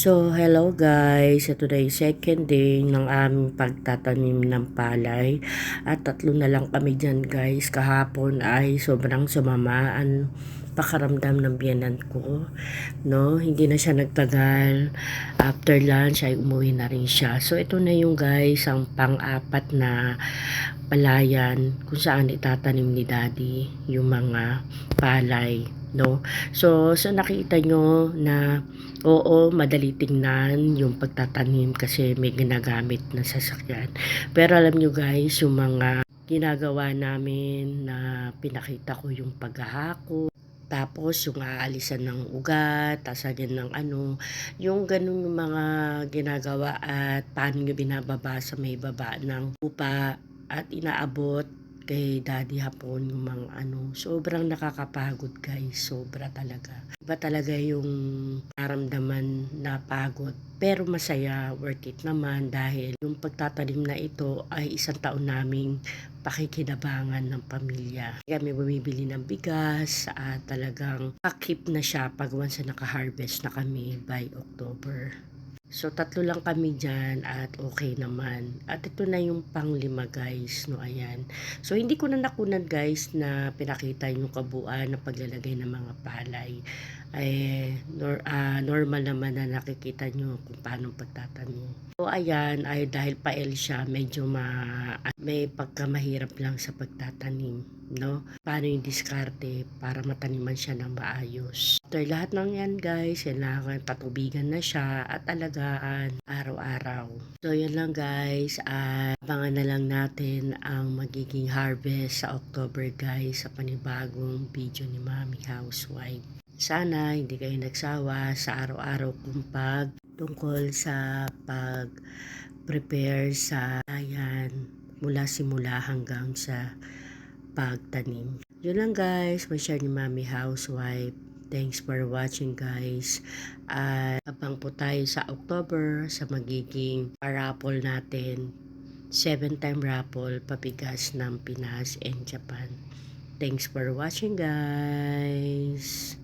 So, hello guys. Ito na yung second day ng aming pagtatanim ng palay. At 3 na lang kami dyan guys. Kahapon ay sobrang sumamaan pakaramdam ng biyanan ko. No? Hindi na siya nagtagal. After lunch ay umuwi na rin siya. So, ito na yung guys, ang pang-apat na palayan kung saan itatanim ni daddy yung mga palay. No? So nakita nyo na oo, madali tingnan yung pagtatanim kasi may ginagamit na sasakyan. Pero alam nyo guys, yung mga ginagawa namin na pinakita ko yung paghahako, tapos yung aalisan ng ugat, tasagan ng yung ganun yung mga ginagawa at paano nyo binababa sa may baba ng upa at inaabot kay daddy hapon yung mga sobrang nakakapagod guys, sobra talaga. Iba talaga yung naramdaman na pagod, pero masaya, worth it naman dahil yung pagtatanim na ito ay 1 taon naming pakikinabangan ng pamilya. Kami bumibili ng bigas at talagang akip na siya pag once na naka-harvest na kami by October. So 3 lang kami dyan at okay naman. At ito na yung pang-5 guys, no, ayan. So hindi ko na nakunan guys na pinakita yung kabuuan ng paglalagay ng mga palay. Normal naman na nakikita nyo kung paano pagtatanim. So ayan, ay dahil pael siya, medyo may pagkamahirap lang sa pagtatanim, no? Paano yung diskarte para mataniman siya ng maayos. After lahat ng yan guys, kailangan patubigan na siya at alagaan araw-araw. So yan lang guys, at abangan na lang natin ang magiging harvest sa October guys sa panibagong video ni Mami Housewife. Sana hindi kayo nagsawa sa araw-araw kong tungkol sa pag-prepare sa ayan mula simula hanggang sa pagtanim. Yun lang guys, ma-share ni Mami Housewife. Thanks for watching guys. At abang po tayo sa October sa magiging raffle natin. 7-time raffle, pabigas ng Pinas and Japan. Thanks for watching guys.